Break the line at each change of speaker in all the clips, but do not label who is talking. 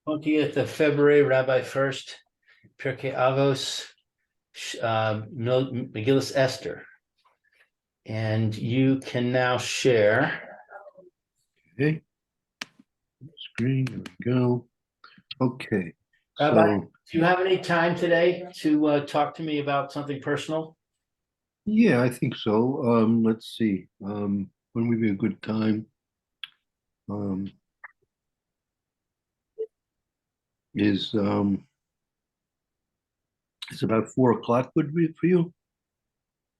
20th of February, Rabbi Furst, Pierke Avos, Megilas Esther. And you can now share.
Okay. Screen, there we go. Okay.
Rabbi,
So,
do you have any time today to talk to me about something personal?
yeah, I think so. Let's see. When would be a good time? Is it's about 4 o'clock would be for you?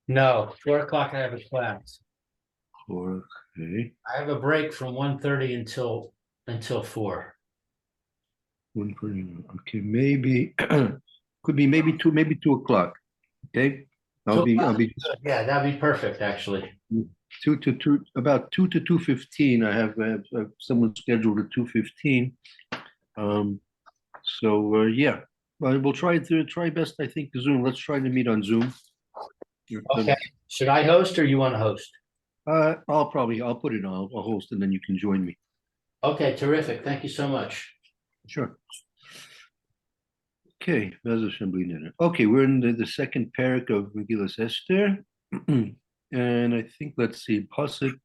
No, 4 o'clock I have a class.
Okay.
I have a break from 1:30 until 4.
1:30. Okay, maybe could be maybe 2 o'clock. Okay. I'll be
Yeah, that'd be perfect, actually.
2 to 2, about 2 to 2:15. I have someone scheduled at 2:15. Yeah, well, we'll try best. I think Zoom. Let's try to meet on Zoom.
Okay. Should I host or you want to host?
I'll put it on. I'll host and then you can join me.
Okay, terrific. Thank you so much.
Sure. Okay, okay, we're in the second parak of Megilas Esther, and I think let's see, Pasuk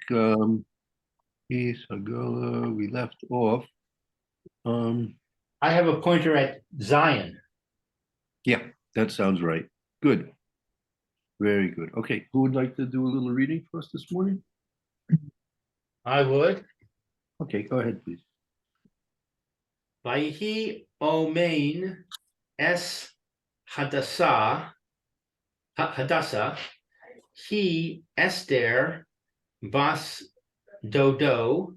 we left off.
I have a pointer at Zion.
Yeah, that sounds right. Good. Very good. Okay, who would like to do a little reading for us this morning?
I would.
Okay, go ahead, please.
Vayhi Omein Es Hadassah He Esther Bas Dodo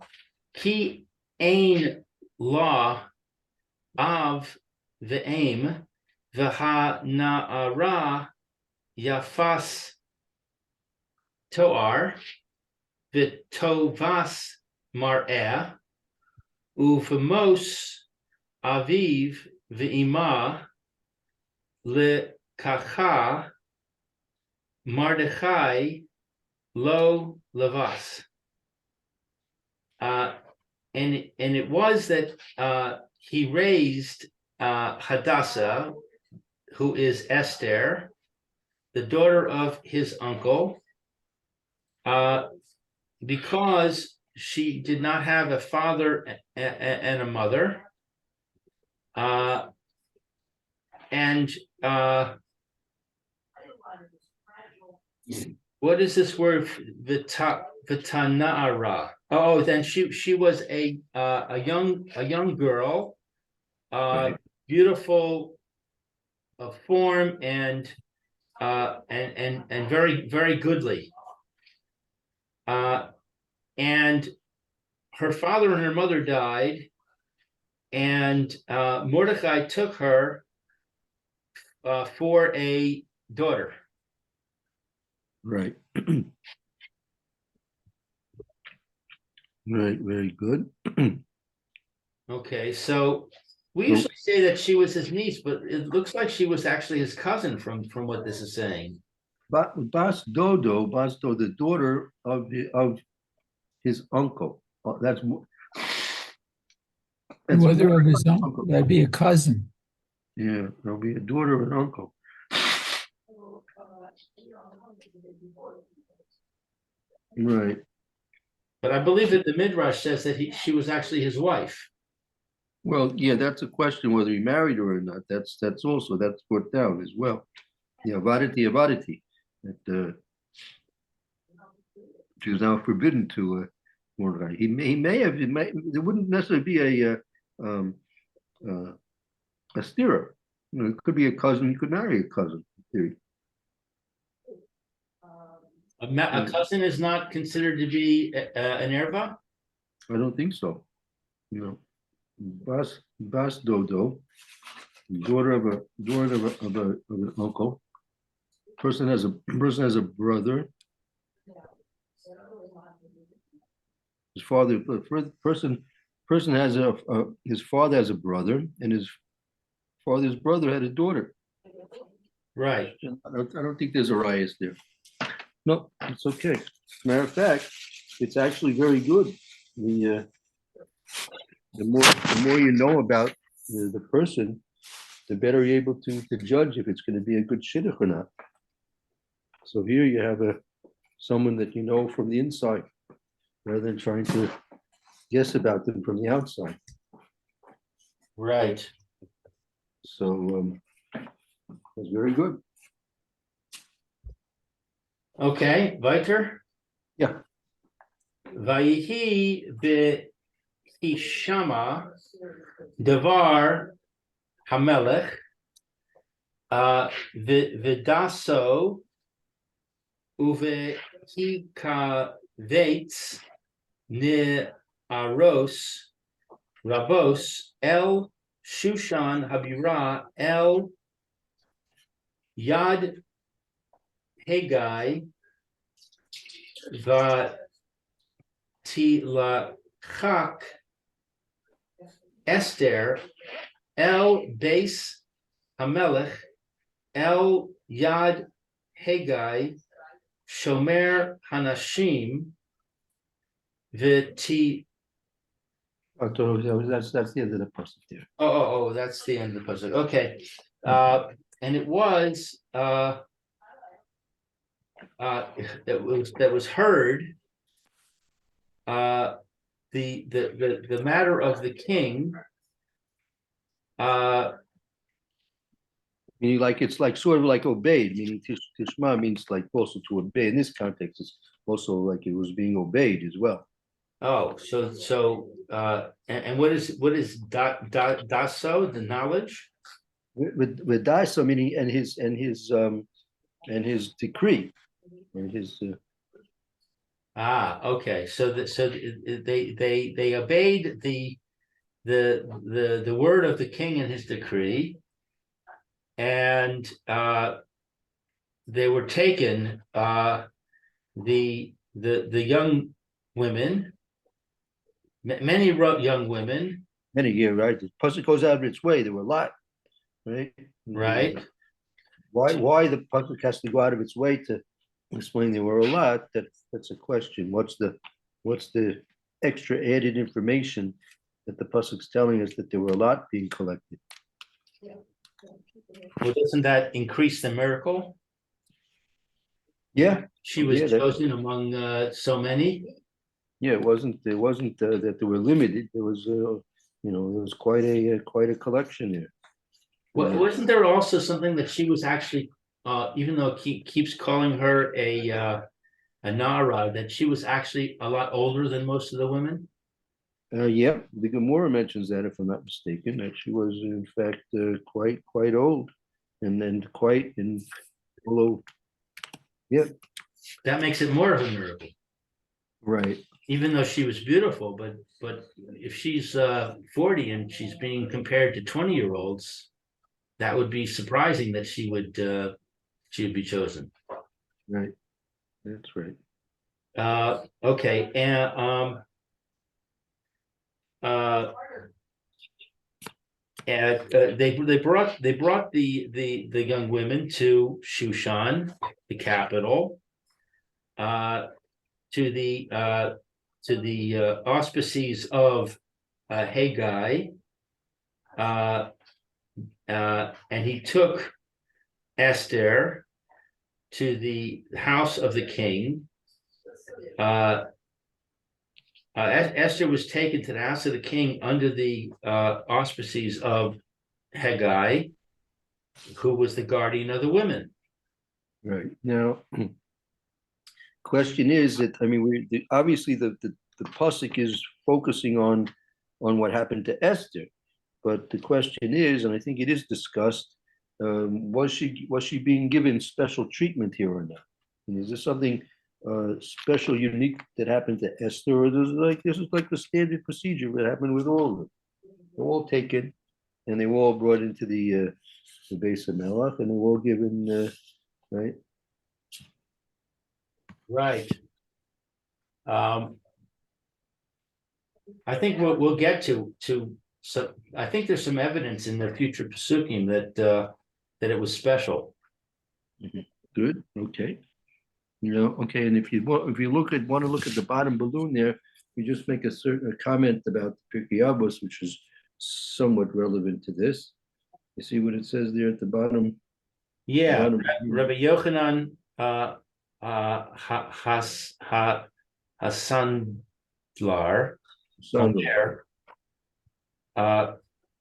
Ki Ein La Av Ve'em V'ha Na'ara Yafas Toar V'tovas Mar'eh Ufamos Aviv Ve'ima Lekacha Mardechai Lo Levas. And it was that he raised Hadassah, who is Esther, the daughter of his uncle, because she did not have a father and a mother. What is this word? Vitanara. Oh, then she was a young girl,
Right.
beautiful of form and very, very goodly. And her father and her mother died, and Mordecai took her for a daughter.
Right. Right, very good.
Okay, so we usually say that she was his niece, but it looks like she was actually his cousin from what this is saying.
Bas Dodo, the daughter of his uncle. That's
whether of his uncle, that'd be a cousin.
Yeah, there'll be a daughter of an uncle. Right.
But I believe that the Midrash says that she was actually his wife.
Well, yeah, that's a question whether he married her or not. That's put down as well. Yeah, avaditi. That she was now forbidden to Mordecai. He may have. There wouldn't necessarily be a stira. It could be a cousin. You could marry a cousin.
A cousin is not considered to be an erva?
I don't think so. Bas Dodo, daughter of an uncle. Person has a brother. His father has his father has a brother, and his father's brother had a daughter.
Right.
I don't think there's a riot there. No, it's okay. Matter of fact, it's actually very good. The more you know about the person, the better you're able to judge if it's going to be a good shidduch or not. So here you have someone that you know from the inside, rather than trying to guess about them from the outside.
Right.
So it's very good.
Okay, weiter.
Yeah.
Vayihi be'ishama devar hamelech vidaso uvehikavetz ne aros rabos el shushan habira el yad Hegai Vatilachak Esther El Beis Hamelech El Yad Hegai Shomer Hanashim Viti.
That's the end of the person there.
Oh, that's the end of the puzzle. Okay. And it was that was heard the matter of the king
Meaning like it's like sort of like obeyed, meaning tishma means like also to obey. In this context, it's also like it was being obeyed as well.
and what is daso, the knowledge?
With daso meaning and his decree and his
Okay, so they obeyed the word of the king and his decree, and they were taken, the young women, many young women,
many year, right? The pasuk goes out of its way. There were a lot, right?
right?
Why the pasuk has to go out of its way to explain there were a lot? That's a question. What's the extra added information that the pasuk's telling us that there were a lot being collected?
Well, doesn't that increase the miracle?
Yeah,
She was
Yeah,
chosen among so many.
yeah. It wasn't that they were limited. There was there was quite a collection there.
Wasn't there also something that she was actually, even though he keeps calling her a Nara, that she was actually a lot older than most of the women?
Yeah, the Gemara mentions that, if I'm not mistaken, that she was in fact quite old, and then quite in below. Yeah,
That makes it more of a miracle,
right.
even though she was beautiful. But if she's 40 and she's being compared to 20-year-olds, that would be surprising that she would be chosen.
Right, that's right.
Okay, and they brought the young women to Shushan, the capital, to the auspices of Haggai, and he took Esther to the house of the king. Esther was taken to the house of the king under the auspices of Haggai, who was the guardian of the women.
Right now, question is that obviously the pasuk is focusing on what happened to Esther, but the question is, and I think it is discussed, was she being given special treatment here or not? And is this something special, unique that happened to Esther, or this is like the standard procedure that happened with all of them? They're all taken, and they were all brought into the base of Melech, and they were all given right.
Right. I think we'll get to so I think there's some evidence in the future Pesukim that it was special.
Good. Okay. Okay. And if you want to look at the bottom balloon there, we just make a comment about Pierke Avos, which is somewhat relevant to this. You see what it says there at the bottom?
Yeah,
Bottom.
Rabbi Yochanan Hasandlar from
Sandal.
there.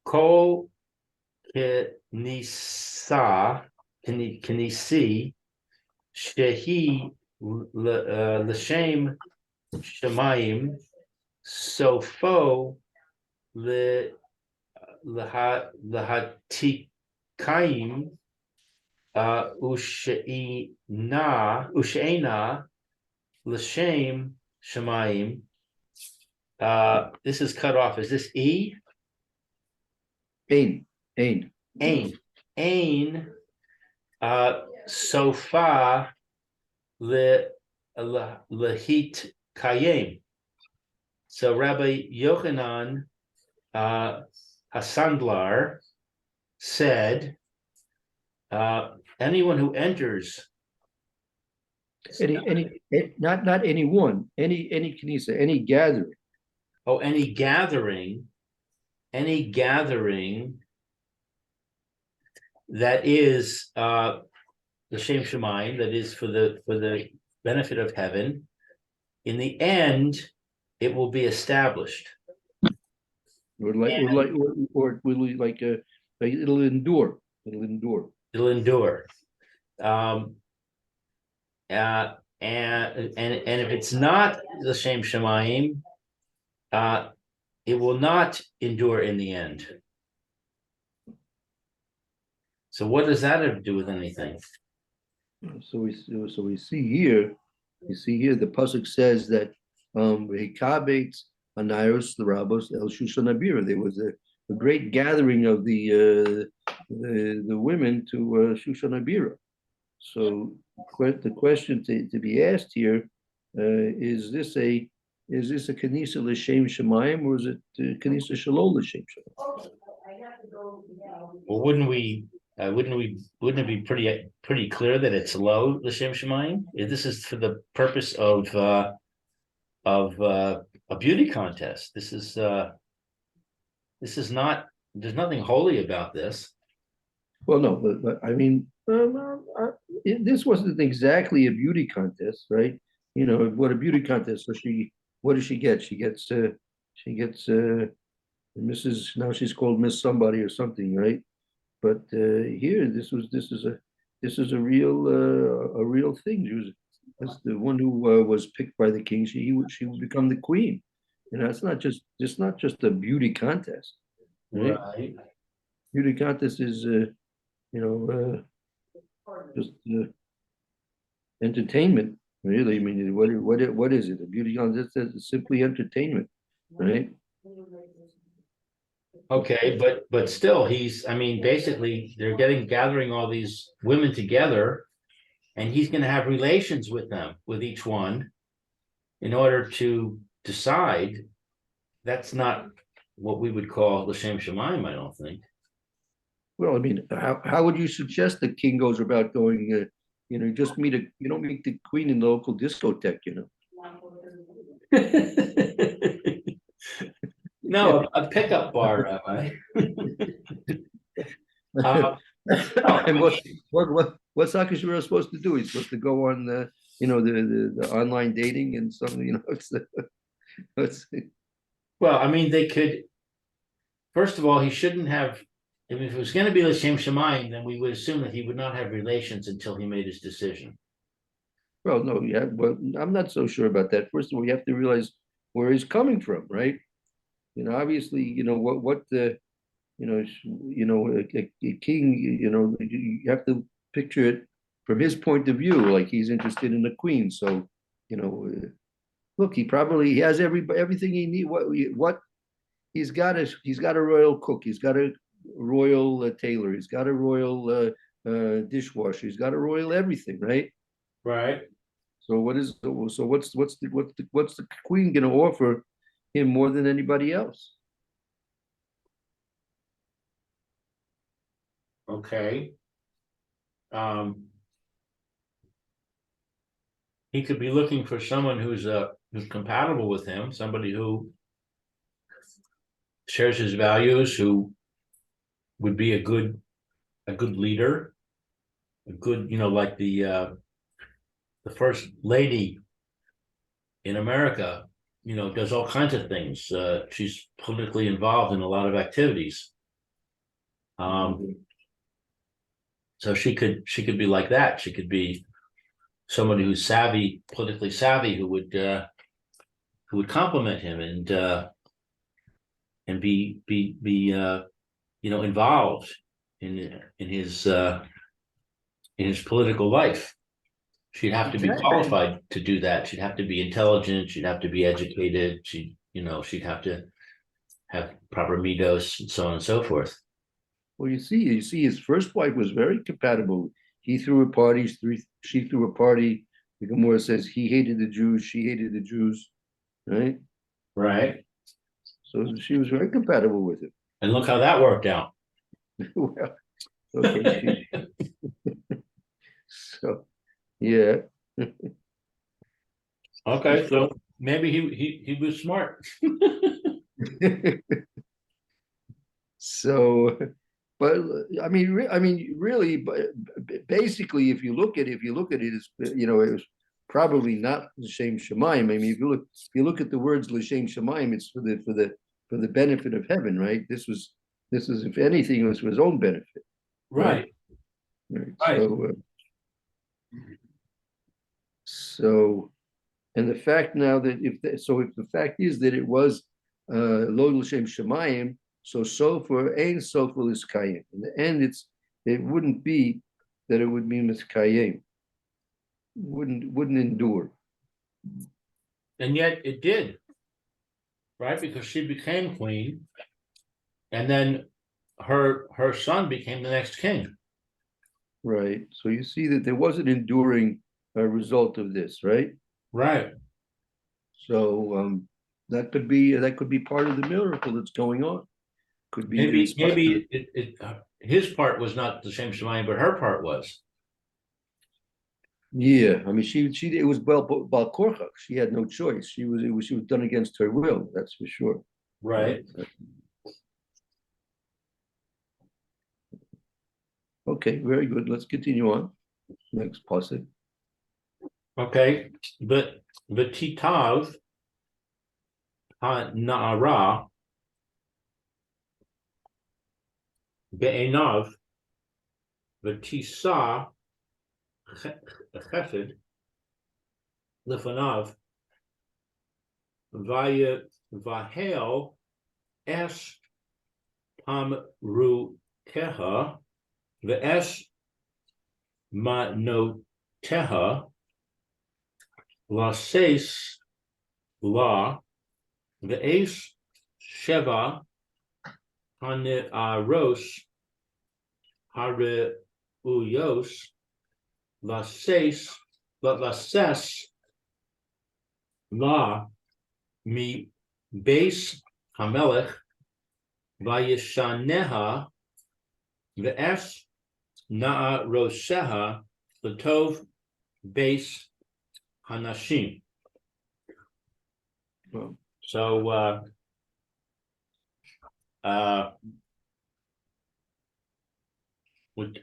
Kol Kinisi Shehi L'Shem Shemayim Sofo L'Hatikaim Usheina L'Shem Shemayim. This is cut off. Is this E?
Ain.
Ain. Sofa Lehit Kayem. So Rabbi Yochanan Hasandlar said, anyone who enters
Not anyone, any Kenisa, any gathering.
Oh, any gathering that is the Shem Shemayim, that is for the benefit of heaven. In the end, it will be established.
It'll endure. It'll endure.
It'll endure. And if it's not the Shem Shemayim, it will not endure in the end. So what does that have to do with anything?
So we see here, the pasuk says that Hekabetz Anairos L'Rabos El Shushan Abira. There was a great gathering of the women to Shushan Abira. So the question to be asked here is this a Kanisa L'Shem Shemayim, or is it Kanisa Shalom L'Shem Shemayim?
Well, wouldn't it be pretty clear that it's low L'Shem Shemayim? This is for the purpose of a beauty contest. This is not. There's nothing holy about this.
Well, no, but I mean, this wasn't exactly a beauty contest, right? You know what a beauty contest. So what does she get? She gets Mrs. Now she's called Miss somebody or something, right? But here, this is a real thing. That's the one who was picked by the king. She would become the queen. You know, it's not just a beauty contest, right? Beauty contest is just entertainment. Really, I mean, what is it? A beauty contest is simply entertainment, right?
Okay, but still, basically, they're gathering all these women together, and he's going to have relations with them, with each one, in order to decide. That's not what we would call L'Shem Shemayim, I don't think.
Well, I mean, how would you suggest the king goes about going? You don't meet the queen in the local discotheque, you know.
No, a pickup bar, Rabbi.
And what's Akashura supposed to do? He's supposed to go on the online dating and something,
Well, I mean, they could. First of all, he shouldn't have. I mean, if it was going to be L'Shem Shemayim, then we would assume that he would not have relations until he made his decision.
Well, no, yeah, but I'm not so sure about that. First of all, you have to realize where he's coming from, right? Obviously, what the, a king, you have to picture it from his point of view, like he's interested in the queen. So, look, he has everything he needs. What he's got a royal cook. He's got a royal tailor. He's got a royal dishwasher. He's got a royal everything, right?
Right.
So what's the queen going to offer him more than anybody else?
Okay. He could be looking for someone who's compatible with him, somebody who shares his values, who would be a good leader, a good, like the first lady in America, does all kinds of things. She's politically involved in a lot of activities. So she could be like that. She could be somebody who's savvy, politically savvy, who would compliment him and be involved in his political life. She'd have to be qualified to do that. She'd have to be intelligent. She'd have to be educated. She'd have to have proper midos and so on and so forth.
Well, you see, his first wife was very compatible. He threw her parties, she threw a party. The Gemara says he hated the Jews, she hated the Jews, right?
Right.
So she was very compatible with him.
And look how that worked out.
Well, okay. So, yeah.
Okay, so maybe he was smart.
So, but I mean, really, but basically, if you look at it, it's, it was probably not l'shem shamayim. I mean, if you look at the words l'shem shamayim, it's for the benefit of heaven, right? This was, if anything, it was for his own benefit.
Right.
Right.
Right.
So, and the fact now that if the fact is that it was lo l'shem shamayim, so sofer ain't sofer l'skayim. In the end, it wouldn't be that it would be miskayim. Wouldn't endure.
And yet it did, right? Because she became queen, and then her son became the next king.
Right. So you see that there was an enduring result of this, right?
Right.
So that could be part of the miracle that's going on. Could be
maybe his part was not the same Shemayim, but her part was.
Yeah, I mean, she it was Bal Korchak. She had no choice. She was done against her will. That's for sure.
Right.
Okay, very good. Let's continue on. Next passage.
Okay, but the Titav Na'ara Be'enav the Tisa Chesed Lefanav Vahel Es Pamruteha Ve'es Manoteha Lases La Ve'es Sheva Hane'aros Hareuyos Lases La Mi Beis Hamelech Vayishaneha Ve'es Na'aroseha Latov Beis Hanashim.
Well,
So I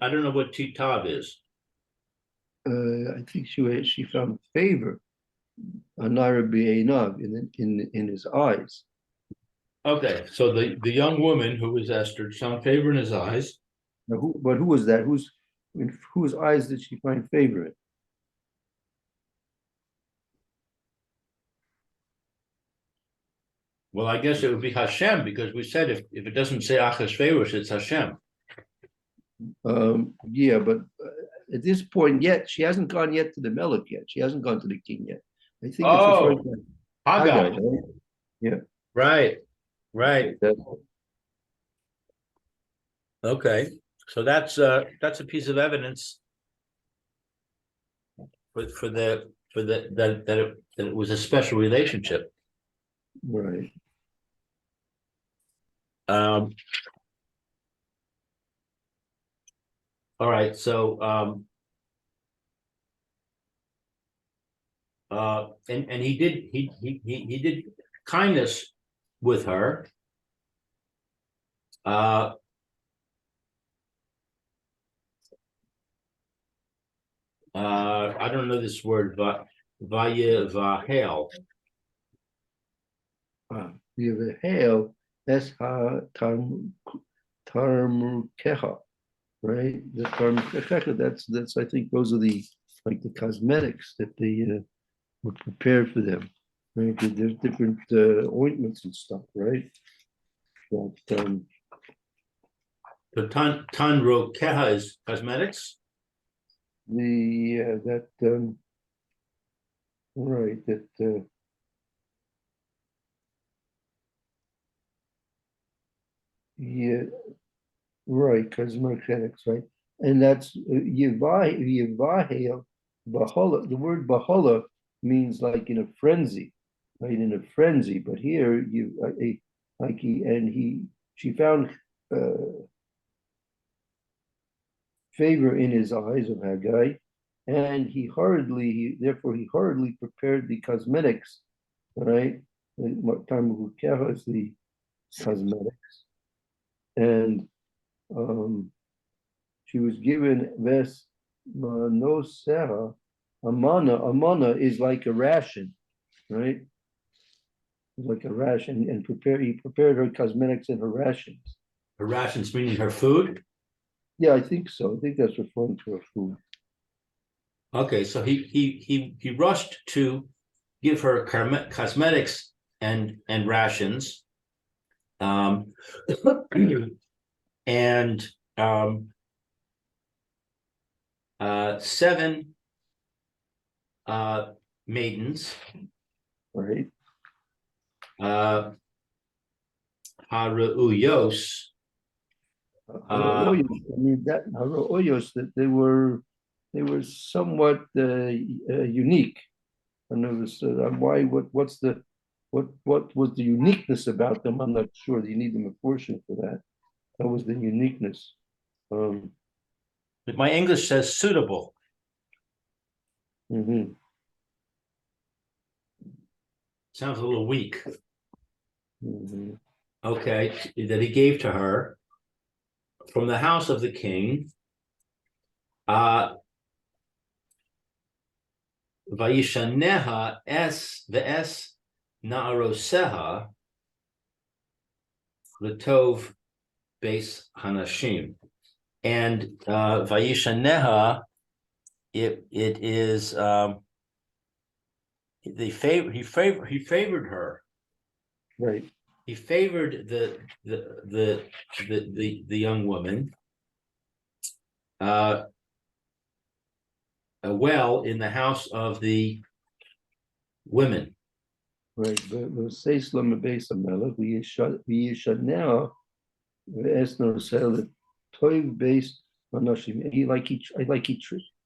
don't know what Titav is.
I think she found favor on Naira B'Einav in his eyes.
Okay, so the young woman who was Esther found favor in his eyes.
Now, who was that? In whose eyes did she find favor in?
Well, I guess it would be Hashem, because we said if it doesn't say Achashverosh, it's Hashem.
Yeah, but at this point yet, she hasn't gone yet to the Melech yet. She hasn't gone to the king yet. I think it's referring to
Hagar.
Hagar, right? Yeah.
Right. Okay, so that's a piece of evidence for that it was a special relationship.
Right.
All right, so and he did kindness with her, Uh, I don't know this word, but vayivahel.
We have a hail, that's tarmukeha, right? The tarmukeha, that's, I think those are the, like the cosmetics that they were prepared for them, right? There's different ointments and stuff, right? But,
The tanrokeha is cosmetics.
that, right, that, yeah, right, cosmetics, right? And that's Yivahel, Bahala. The word Bahala means like in a frenzy, right? In a frenzy. But here, like she found favor in his eyes of Haggai, and therefore he hurriedly prepared the cosmetics, right? Tarmukeha is the cosmetics, and she was given ves manosera. Amana is like a ration, right? It's like a ration, and he prepared her cosmetics and her rations.
Her rations meaning her food.
Yeah, I think so. I think that's referring to her food.
Okay, so he rushed to give her cosmetics and rations, and seven maidens,
Right.
Haruuyos.
I mean that Haroyos, that they were somewhat unique. And it was why what was the uniqueness about them? I'm not sure. You need them a portion for that. That was the uniqueness.
My English says suitable.
Mhm.
Sounds a little weak.
Mhm.
Okay, that he gave to her from the house of the king. Vayishaneha es naaroseha l'tov beis hanashim, and Vayishaneha, it is he favored her.
Right.
He favored the young woman well in the house of the women.
Right. But Seislam Beis Amelech, V'yishaneh Esno Sel Toiv Beis Anashim.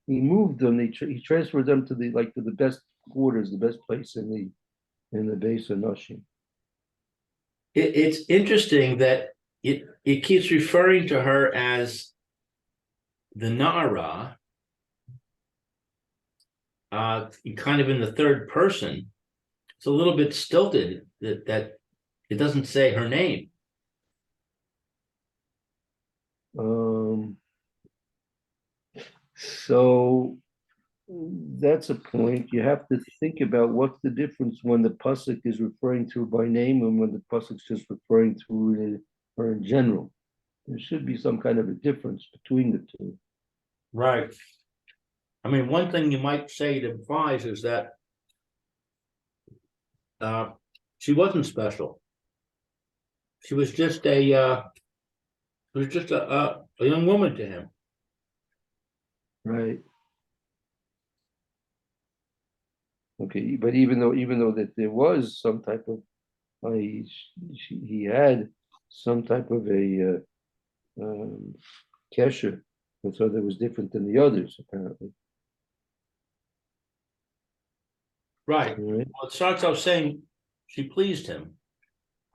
He moved them. He transferred them to the best quarters, the best place in the Beis Anashim.
It's interesting that it keeps referring to her as the Nara, kind of in the third person. It's a little bit stilted that it doesn't say her name.
So that's a point. You have to think about what's the difference when the pasuk is referring to her by name and when the pasuk is just referring to her in general. There should be some kind of a difference between the two.
Right. I mean, one thing you might say it implies is that she wasn't special. She was just a young woman to him.
Right. Okay, but even though that there was some type of he had some type of a kesher, and so that was different than the others apparently.
Right.
Right.
Well, it starts out saying she pleased him.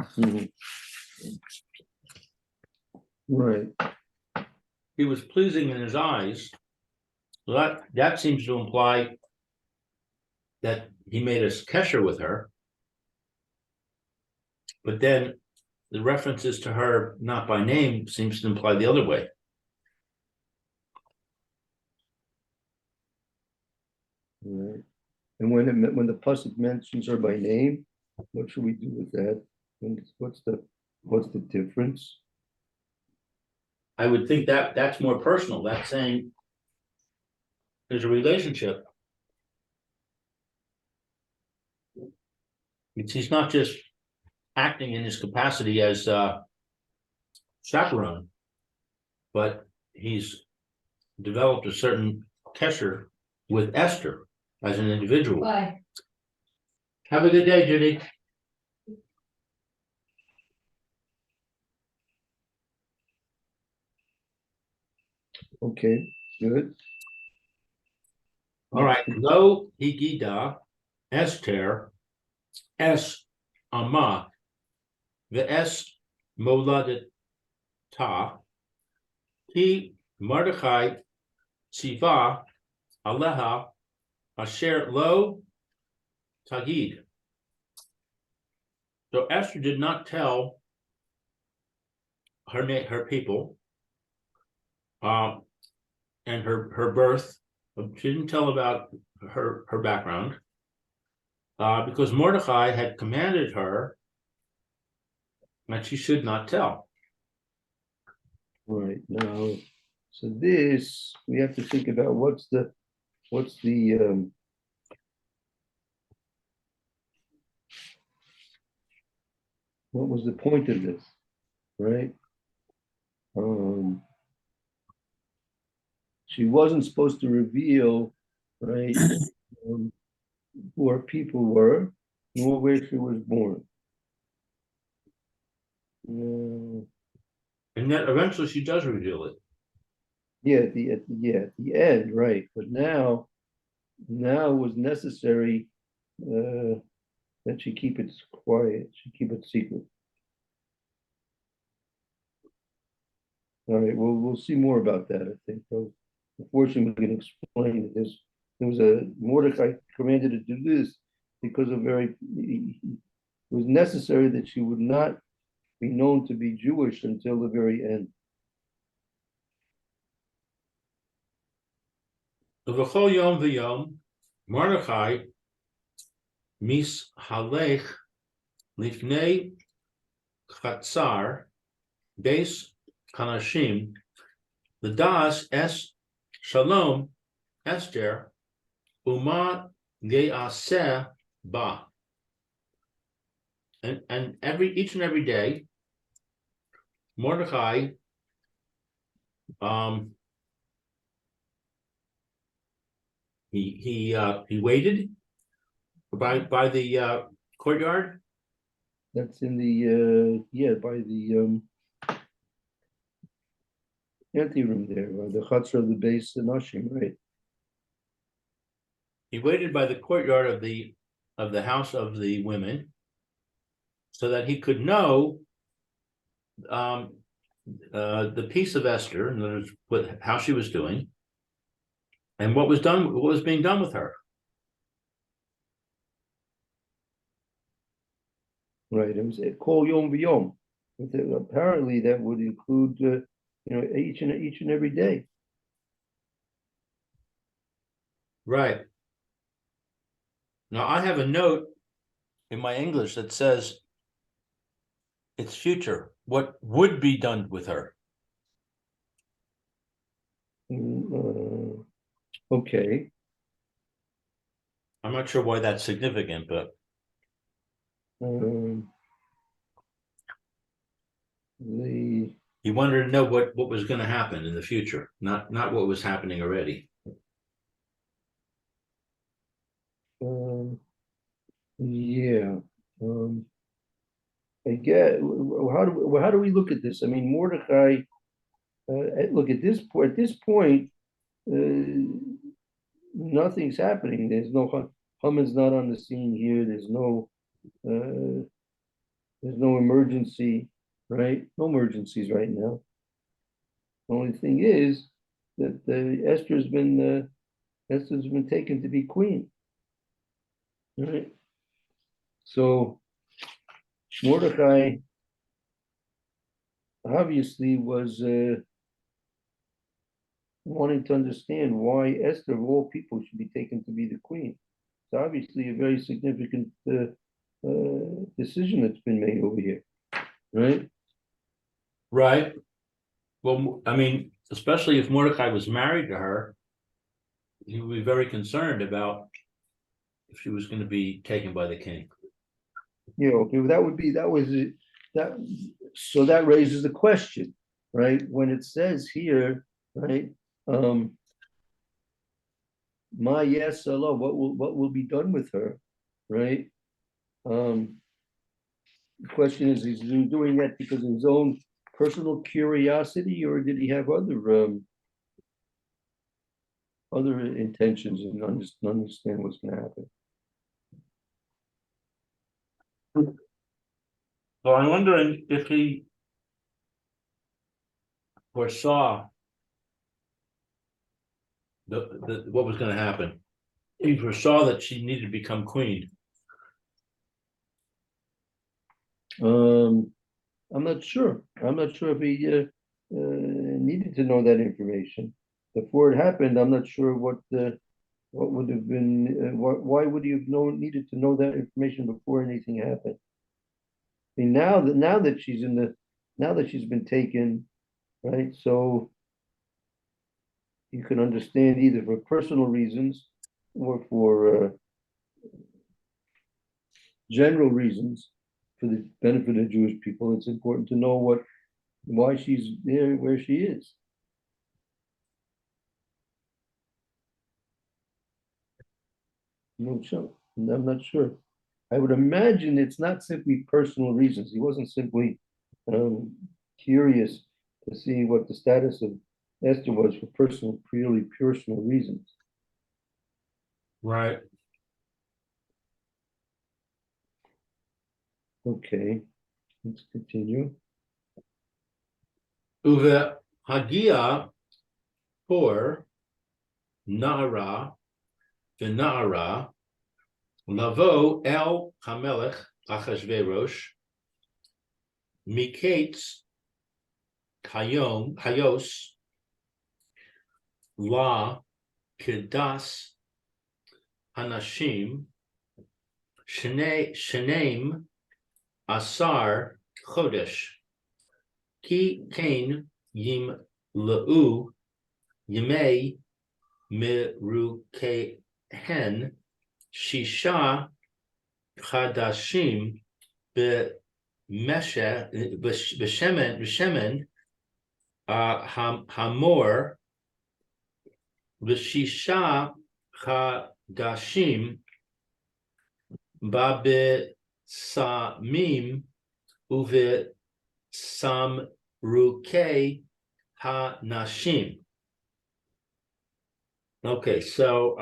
Mhm. Right.
He was pleasing in his eyes. So that seems to imply that he made a kesher with her. But then the references to her not by name seems to imply the other way.
Right. And when the pasuk mentions her by name, what should we do with that? And what's the difference?
I would think that that's more personal. That's saying there's a relationship. He's not just acting in his capacity as chaperone, but he's developed a certain kesher with Esther as an individual.
Bye.
Have a good day, Judy.
Okay, good.
All right. Lo higida Esther es ama ve'es moladet ta ki Mordechai tziva aleha asher lo tagid. So Esther did not tell her people and her birth. She didn't tell about her background because Mordechai had commanded her that she should not tell.
Right now, so this we have to think about what's the what was the point of this, right? She wasn't supposed to reveal, right, who her people were, nor where she was born.
And then eventually she does reveal it.
Yeah, at the end, right? But now it was necessary that she keep it quiet, she keep it secret. All right, well, we'll see more about that, I think. So, unfortunately, we can explain that there was a Mordecai commanded to do this because of it was necessary that she would not be known to be Jewish until the very end.
V'chol yom v'yom, Mordechai mis halech lifnei chatzar beis kanashim the das es shalom Esther uma geaseh ba. And each and every day, Mordecai he waited by the courtyard.
That's in the by the anteroom there, by the chutzner of the base Nashim, right?
He waited by the courtyard of the house of the women, so that he could know the peace of Esther, in other words, how she was doing, and what was being done with her.
Right. It was kol yom v'yom. Apparently, that would include each and every day.
Right. Now I have a note in my English that says it's future. What would be done with her?
Okay.
I'm not sure why that's significant, but he wanted to know what was going to happen in the future, not what was happening already.
Yeah. I get how do we look at this? I mean, Mordecai. Look at this point. At this point, nothing's happening. There's no Haman's not on the scene here. There's no emergency, right? No emergencies right now. The only thing is that Esther's been taken to be queen, right? So Mordecai obviously was wanting to understand why Esther, of all people, should be taken to be the queen. It's obviously a very significant decision that's been made over here, right?
Right. Well, I mean, especially if Mordecai was married to her, he would be very concerned about if she was going to be taken by the king.
Yeah, okay, well, that, so that raises the question, right? When it says here, right, my yes, Allah, what will be done with her, right? The question is he doing that because of his own personal curiosity, or did he have other intentions and understand what's gonna happen?
So I'm wondering if he foresaw what was going to happen. He foresaw that she needed to become queen.
I'm not sure. I'm not sure if he needed to know that information before it happened. I'm not sure what would have been why would he have needed to know that information before anything happened. I mean, now that she's been taken, right? So you can understand either for personal reasons or for general reasons for the benefit of Jewish people. It's important to know why she's there where she is. No, sure. I'm not sure. I would imagine it's not simply personal reasons. He wasn't simply curious to see what the status of Esther was for purely personal reasons.
Right.
Okay, let's continue.
Uve hagia por nara v'nara lavo el hamelech Achashverosh miketz hayos la kedas hanashim shenem asar chodesh ki kain yim leu yemei merukehen shisha chadashim b'shemen hamor v'shisha chadashim b'samim uv'samrukei hanashim. Okay, so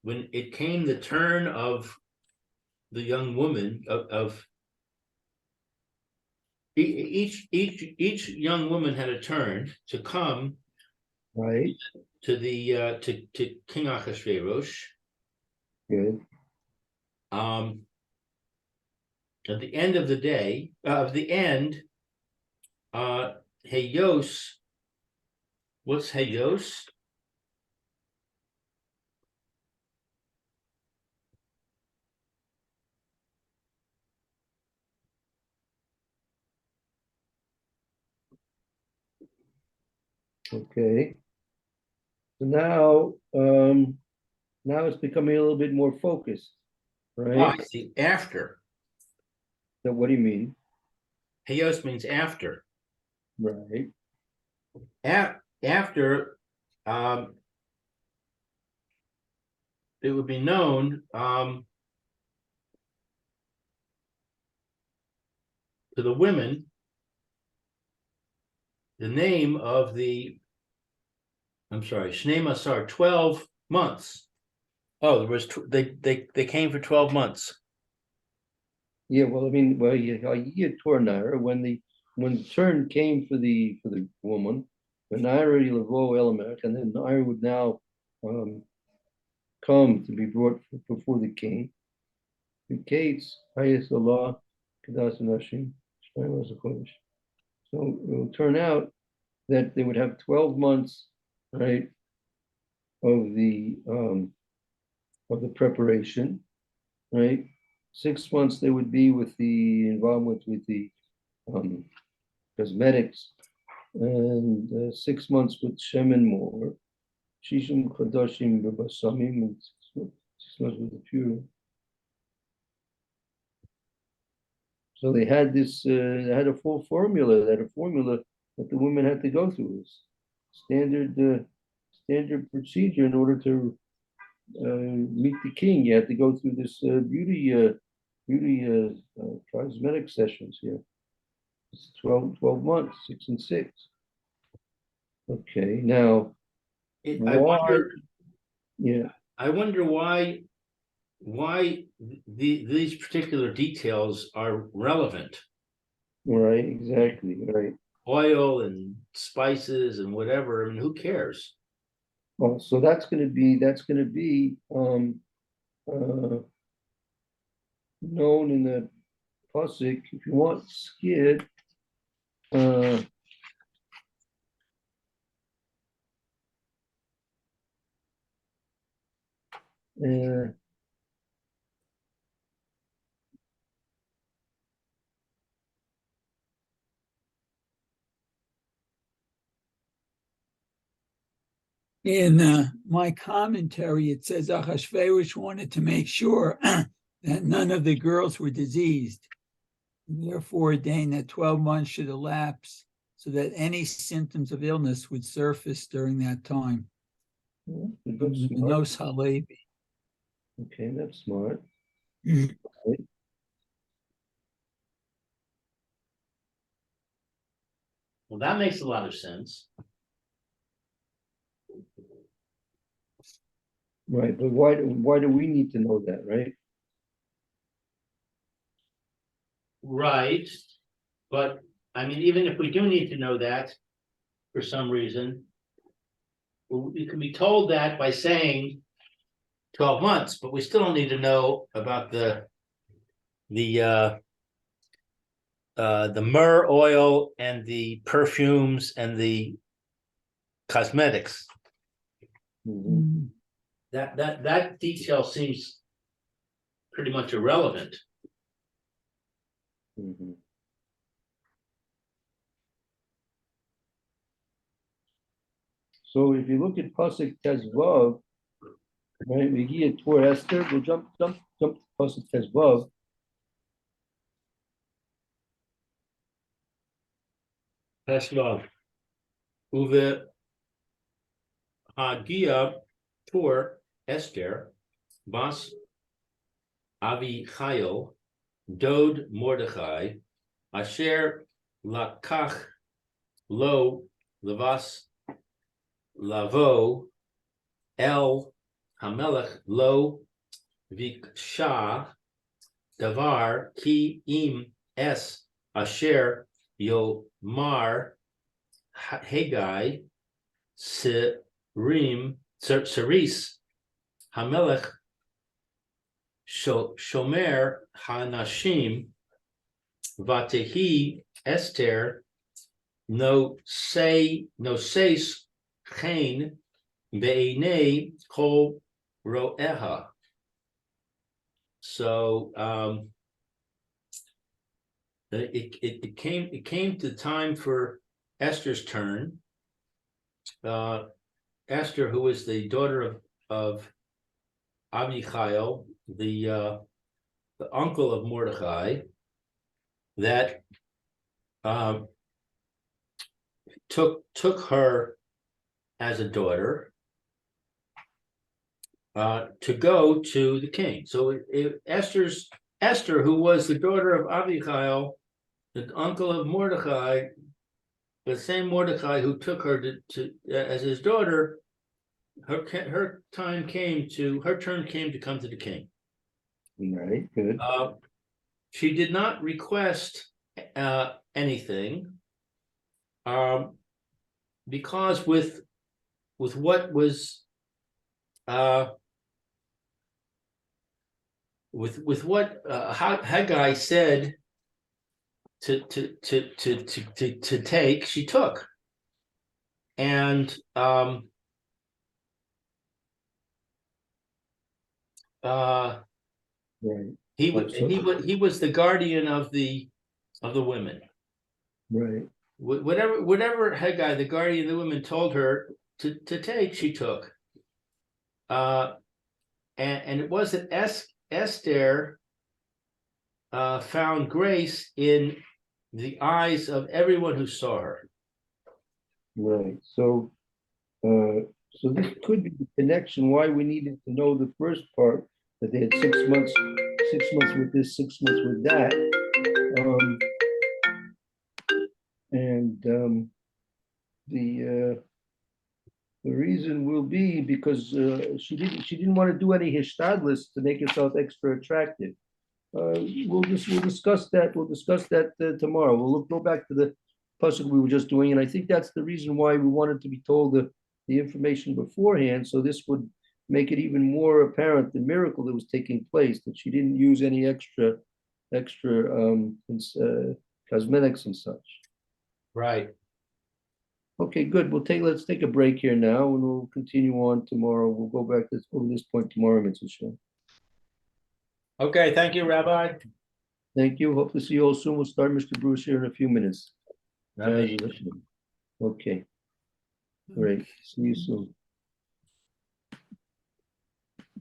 when it came the turn of the young woman of each young woman had a turn to come
Right.
to the to King Achashverosh.
Good.
At the end of the day, Hayos, what's Hayos?
Okay. So now it's becoming a little bit more focused, right?
I see. After.
So what do you mean?
Hayos means after.
Right.
After it would be known to the women the name of Shnei Masar, 12 months. Oh, there was they came for 12 months.
Yeah, well, I mean, well, a year Tornaira, when the turn came for the woman, when Naira Lavo Elamek, and then Naira would now come to be brought before the king. Kates, Hayes Allah, Kadas Nashim, Shlomo Zakodesh. So it will turn out that they would have 12 months, right, of the preparation, right? 6 months they would be with the involvement with the cosmetics, and 6 months with Shem and more. Shishim Chodashim Basamim, and 6 months with the pure. So they had this, they had a full formula, that the women had to go through. This standard procedure in order to meet the king. You had to go through this beauty cosmetic sessions here. It's 12 months, 6 and 6. Okay, now
I wonder,
yeah,
I wonder why these particular details are relevant.
right, exactly, right.
Oil and spices and whatever, I mean, who cares?
Well, so that's going to be known in the pasuk. If you want skid, uh,
In my commentary, it says Achashverosh wanted to make sure that none of the girls were diseased. Therefore, ordained that 12 months should elapse so that any symptoms of illness would surface during that time.
that's smart.
Nos Halevi.
Okay, that's smart.
Well, that makes a lot of sense.
Right, but why do we need to know that, right?
Right, but I mean, even if we do need to know that for some reason, we can be told that by saying 12 months, but we still don't need to know about the myrrh oil and the perfumes and the cosmetics.
Mhm.
That detail seems pretty much irrelevant.
Mhm. So if you look at pasuk Tezvav, right, we get toward Esther. We'll jump to pasuk Tezvav.
Teslav. Uve Hagia Tor Esther Bas Avichail Dod Mordechai Asher Lakach Lo Levas Lavo El Hamelech Lo Viksha Davar Ki Im Es Asher Yomar Haggai Serim Ceris Hamelech Shomer Hanashim Vatehi Esther no seis chen be'enei kol ro'eha. So it came to the time for Esther's turn. Esther, who was the daughter of Abichail, the uncle of Mordechai, that took her as a daughter to go to the king. So Esther, who was the daughter of Abichail, the uncle of Mordechai, the same Mordechai who took her to as his daughter, her turn came to come to the king.
Right, good.
She did not request anything, because with what was with what Haggai said to take, she took. And
Right,
he was the guardian of the women.
right,
Whatever Haggai, the guardian of the women, told her to take, she took. And it was that Esther found grace in the eyes of everyone who saw her.
right. So, so this could be the connection why we needed to know the first part, that they had 6 months with this, 6 months with that. The reason will be because she didn't want to do any hishtadlis to make herself extra attractive. We'll discuss that. We'll discuss that tomorrow. We'll go back to the pasuk we were just doing, and I think that's the reason why we wanted to be told the information beforehand, so this would make it even more apparent the miracle that was taking place, that she didn't use any extra cosmetics and such.
Right.
Okay, good. Let's take a break here now, and we'll continue on tomorrow. We'll go back to over this point tomorrow, Mitzvah Shem.
Okay, thank you, Rabbi.
Thank you. Hope to see you all soon. We'll start Mr. Bruce here in a few minutes.
Rabbi.
Okay. Great. See you soon.